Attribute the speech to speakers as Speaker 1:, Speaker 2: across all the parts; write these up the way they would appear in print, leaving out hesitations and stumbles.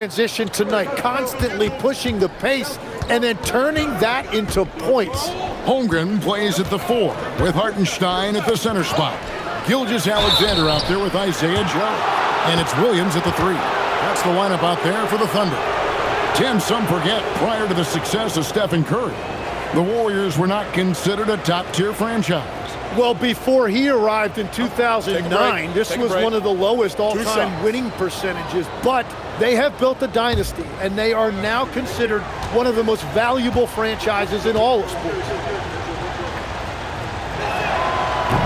Speaker 1: Transition tonight, constantly pushing the pace and then turning that into points.
Speaker 2: Holmgren plays at the 4 with Hartenstein at the center spot. Gilgeous-Alexander out there with Isaiah Joe. And it's Williams at the 3. That's the lineup out there for the Thunder. Tim, some forget, prior to the success of Stephen Curry, the Warriors were not considered a top-tier franchise.
Speaker 1: Well, before he arrived in 2009, this was one of the lowest all-time winning percentages, but they have built a dynasty, and they are now considered one of the most valuable franchises in all of sports.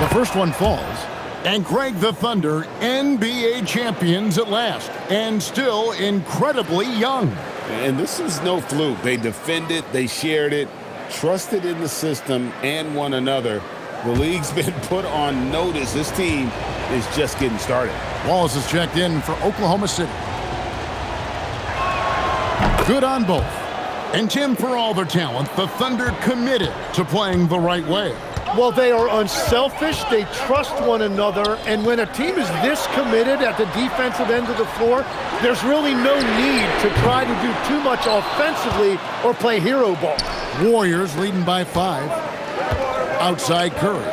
Speaker 2: The first one falls, and Greg, the Thunder, NBA champions at last, and still incredibly young.
Speaker 3: And this is no fluke. They defended, they shared it, trusted in the system and one another. The league's been put on notice. This team is just getting started.
Speaker 2: Wallace is checked in for Oklahoma City. Good on both. And Tim, for all their talent, the Thunder committed to playing the right way.
Speaker 1: Well, they are unselfish, they trust one another, and when a team is this committed at the defensive end of the floor, there's really no need to try to do too much offensively or play hero ball.
Speaker 2: Warriors leading by 5. Outside Curry.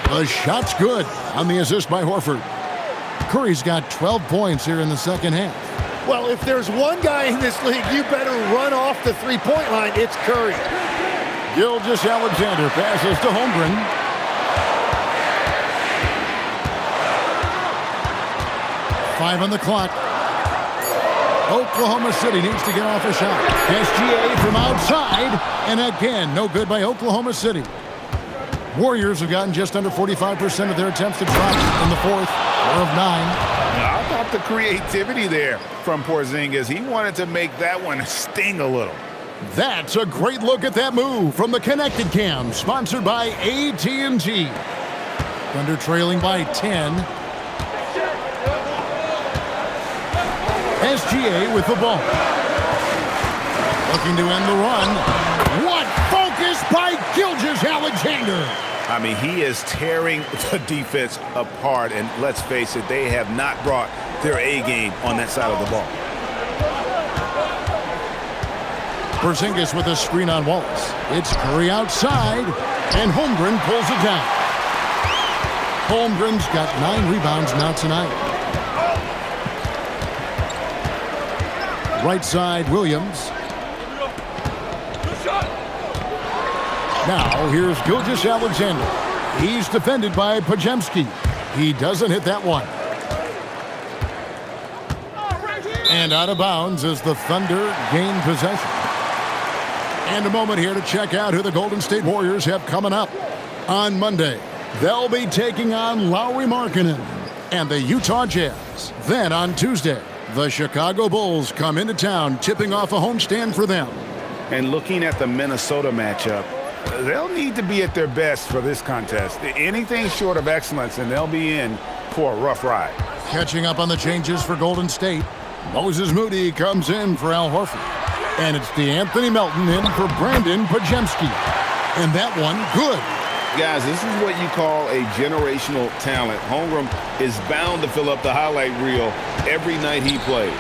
Speaker 2: The shot's good on the assist by Horford. Curry's got 12 points here in the second half.
Speaker 1: Well, if there's one guy in this league you better run off the three-point line, it's Curry.
Speaker 2: Gilgeous-Alexander passes to Holmgren. Five on the clock. Oklahoma City needs to get off a shot. SGA from outside, and again, no good by Oklahoma City. Warriors have gotten just under 45% of their attempts to drop in the 4th, 4 of 9.
Speaker 3: How about the creativity there from Porzingis? He wanted to make that one sting a little.
Speaker 2: That's a great look at that move from the Connected Cam, sponsored by AT&T. Thunder trailing by 10. SGA with the ball. Looking to end the run. What focus by Gilgeous-Alexander.
Speaker 3: I mean, he is tearing the defense apart, and let's face it, they have not brought their A game on that side of the ball.
Speaker 2: Porzingis with a screen on Wallace. It's Curry outside, and Holmgren pulls it down. Holmgren's got 9 rebounds now tonight. Right side, Williams. Now, here's Gilgeous-Alexander. He's defended by Podziemski. He doesn't hit that one. And out of bounds as the Thunder gain possession. And a moment here to check out who the Golden State Warriors have coming up. On Monday, they'll be taking on Lauri Markkanen and the Utah Jazz. Then on Tuesday, the Chicago Bulls come into town, tipping off a homestand for them.
Speaker 3: And looking at the Minnesota matchup, they'll need to be at their best for this contest. Anything short of excellence, and they'll be in for a rough ride.
Speaker 2: Catching up on the changes for Golden State, Moses Moody comes in for Al Horford. And it's DeAnthony Melton in for Brandon Podziemski. And that one, good.
Speaker 3: Guys, this is what you call a generational talent. Holmgren is bound to fill up the highlight reel every night he plays.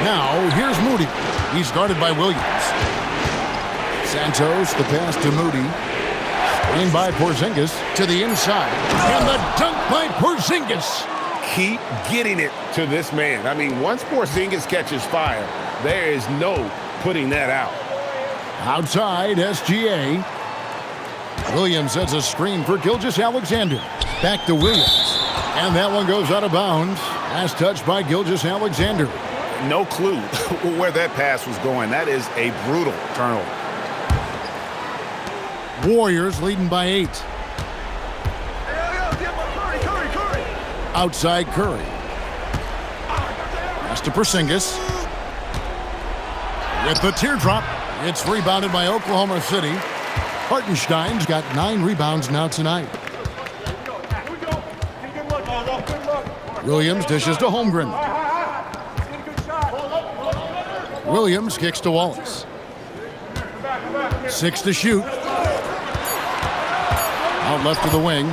Speaker 2: Now, here's Moody. He's guarded by Williams. Santos, the pass to Moody. Screen by Porzingis to the inside. And the dunk by Porzingis.
Speaker 3: Keep getting it to this man. I mean, once Porzingis catches fire, there is no putting that out.
Speaker 2: Outside, SGA. Williams sets a screen for Gilgeous-Alexander. Back to Williams. And that one goes out of bounds. Last touch by Gilgeous-Alexander.
Speaker 3: No clue where that pass was going. That is a brutal turnover.
Speaker 2: Warriors leading by 8. Outside Curry. Pass to Porzingis. With the teardrop, it's rebounded by Oklahoma City. Hartenstein's got 9 rebounds now tonight. Williams dishes to Holmgren. Williams kicks to Wallace. 6 to shoot. Out left of the wing.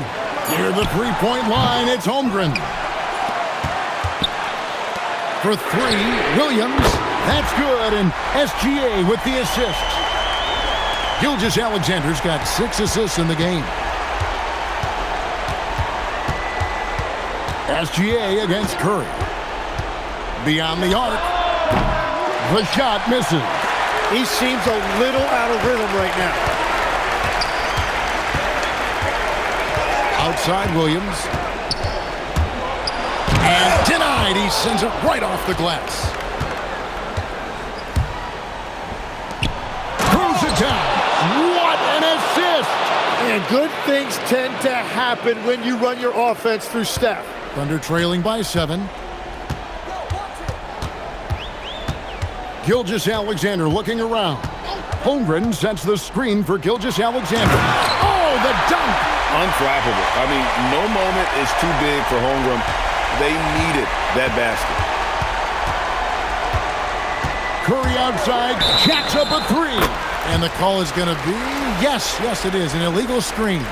Speaker 2: Near the three-point line, it's Holmgren. For three, Williams. That's good, and SGA with the assist. Gilgeous-Alexander's got 6 assists in the game. SGA against Curry. Beyond the arc. The shot misses.
Speaker 1: He seems a little out of rhythm right now.
Speaker 2: Outside Williams. And denied. He sends it right off the glass. Throws it down. What an assist!
Speaker 1: And good things tend to happen when you run your offense through Steph.
Speaker 2: Thunder trailing by 7. Gilgeous-Alexander looking around. Holmgren sets the screen for Gilgeous-Alexander. Oh, the dunk!
Speaker 3: Unflappable. I mean, no moment is too big for Holmgren. They needed that basket.
Speaker 2: Curry outside, jacks up a 3. And the call is going to be, yes, it is, an illegal screen.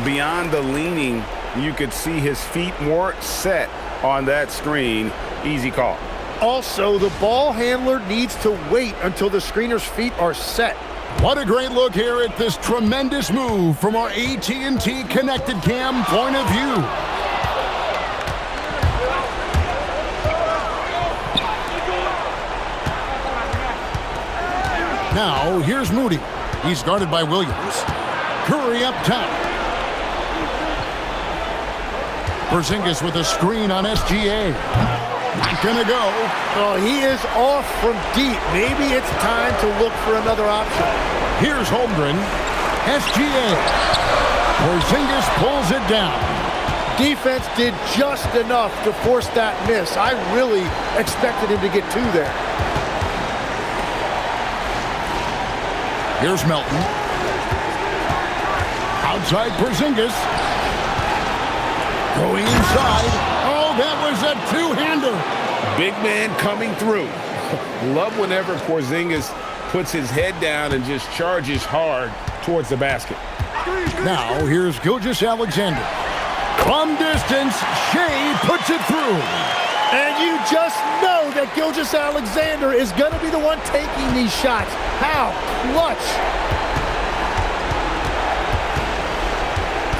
Speaker 3: Beyond the leaning, you could see his feet weren't set on that screen. Easy call.
Speaker 1: Also, the ball handler needs to wait until the screener's feet are set.
Speaker 2: What a great look here at this tremendous move from our AT&T Connected Cam point of view. Now, here's Moody. He's guarded by Williams. Curry up top. Porzingis with a screen on SGA. Not gonna go.
Speaker 1: Oh, he is off from deep. Maybe it's time to look for another option.
Speaker 2: Here's Holmgren. SGA. Porzingis pulls it down.
Speaker 1: Defense did just enough to force that miss. I really expected him to get 2 there.
Speaker 2: Here's Melton. Outside Porzingis. Going inside. Oh, that was a 2-hander.
Speaker 3: Big man coming through. Love whenever Porzingis puts his head down and just charges hard towards the basket.
Speaker 2: Now, here's Gilgeous-Alexander. From distance, Shea puts it through.
Speaker 1: And you just know that Gilgeous-Alexander is going to be the one taking these shots. How clutch.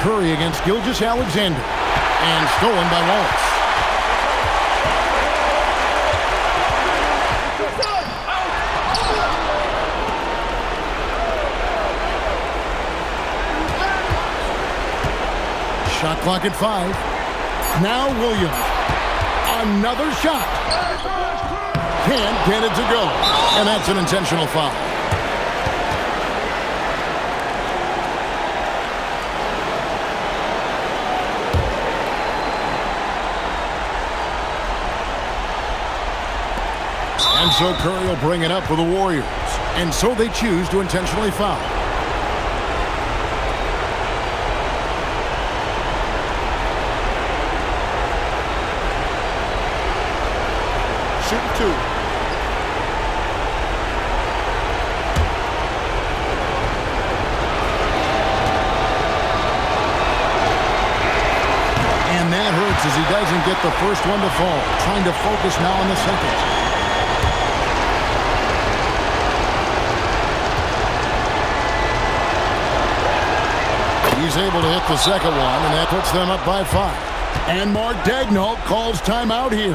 Speaker 2: Curry against Gilgeous-Alexander. And stolen by Wallace. Shot clock at 5. Now Williams. Another shot. Can't get it to go. And that's an intentional foul. And so Curry will bring it up for the Warriors. And so they choose to intentionally foul.
Speaker 1: Shooting 2.
Speaker 2: And that hurts as he doesn't get the first one to fall. Trying to focus now on the second. He's able to hit the second one, and that puts them up by 5. And Mark Daigneault calls timeout here.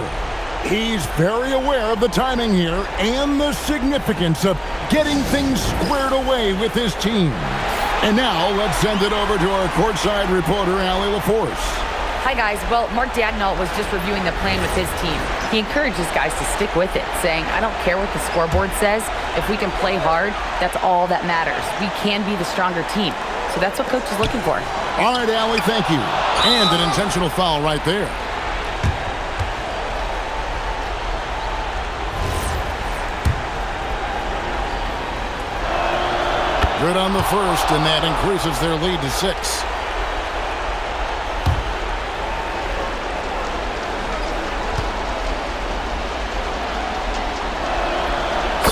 Speaker 2: He's very aware of the timing here and the significance of getting things squared away with his team. And now let's send it over to our courtside reporter, Allie LaForce.
Speaker 4: Hi, guys. Well, Mark Daigneault was just reviewing the plan with his team. He encourages guys to stick with it, saying, I don't care what the scoreboard says. If we can play hard, that's all that matters. We can be the stronger team. So that's what coach is looking for.
Speaker 2: All right, Allie, thank you. And an intentional foul right there. Good on the first, and that increases their lead to 6.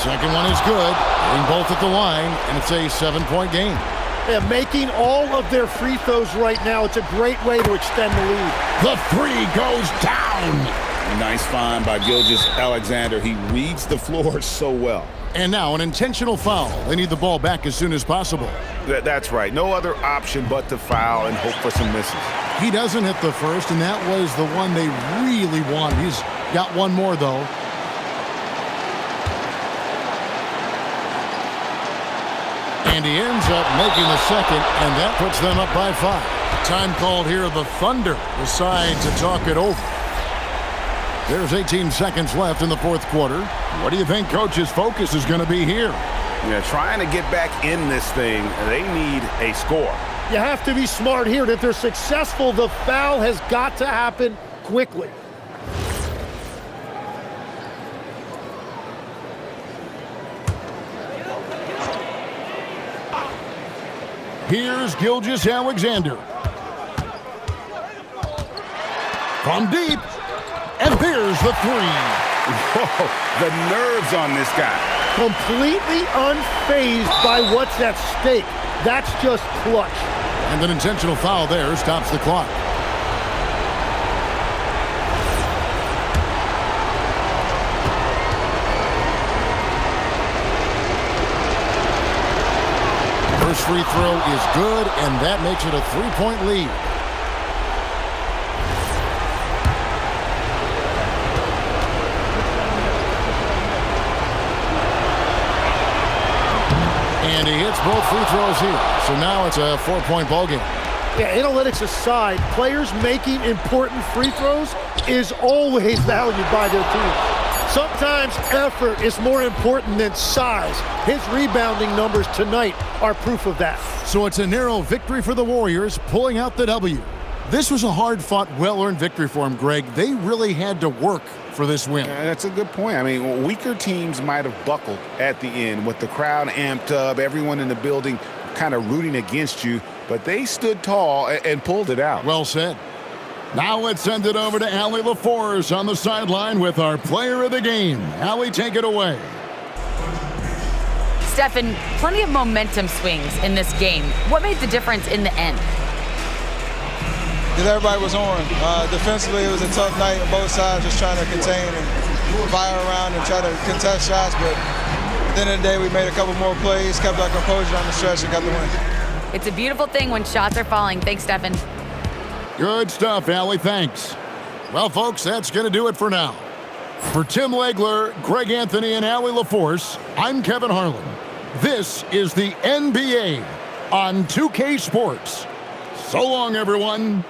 Speaker 2: Second one is good. Hitting both at the line, and it's a 7-point game.
Speaker 1: Yeah, making all of their free throws right now, it's a great way to extend the lead.
Speaker 2: The 3 goes down.
Speaker 3: Nice find by Gilgeous-Alexander. He reads the floor so well.
Speaker 2: And now an intentional foul. They need the ball back as soon as possible.
Speaker 3: That's right. No other option but to foul and hope for some misses.
Speaker 2: He doesn't hit the first, and that was the one they really wanted. He's got one more, though. And he ends up making the second, and that puts them up by 5. Time called here. The Thunder decide to talk it over. There's 18 seconds left in the fourth quarter. What do you think Coach's focus is going to be here?
Speaker 3: Yeah, trying to get back in this thing, they need a score.
Speaker 1: You have to be smart here. If they're successful, the foul has got to happen quickly.
Speaker 2: Here's Gilgeous-Alexander. From deep. And there's the 3.
Speaker 3: Whoa, the nerves on this guy.
Speaker 1: Completely unfazed by what's at stake. That's just clutch.
Speaker 2: And an intentional foul there stops the clock. First free throw is good, and that makes it a 3-point lead. And he hits both free throws here. So now it's a 4-point ball game.
Speaker 1: Yeah, analytics aside, players making important free throws is always valued by their team. Sometimes effort is more important than size. His rebounding numbers tonight are proof of that.
Speaker 2: So it's a narrow victory for the Warriors, pulling out the W. This was a hard-fought, well-earned victory for him, Greg. They really had to work for this win.
Speaker 3: That's a good point. I mean, weaker teams might have buckled at the end with the crowd amped up, everyone in the building kind of rooting against you, but they stood tall and pulled it out.
Speaker 2: Well said. Now let's send it over to Allie LaForce on the sideline with our player of the game. Allie, take it away.
Speaker 4: Stephen, plenty of momentum swings in this game. What made the difference in the end?
Speaker 5: Because everybody was on. Defensively, it was a tough night on both sides, just trying to contain and fire around and try to contest shots. But at the end of the day, we made a couple more plays, kept our composure on the stretch, and got the win.
Speaker 4: It's a beautiful thing when shots are falling. Thanks, Stephen.
Speaker 2: Good stuff, Allie. Thanks. Well, folks, that's going to do it for now. For Tim Legler, Greg Anthony, and Allie LaForce, I'm Kevin Harlan. This is the NBA on 2K Sports. So long, everyone.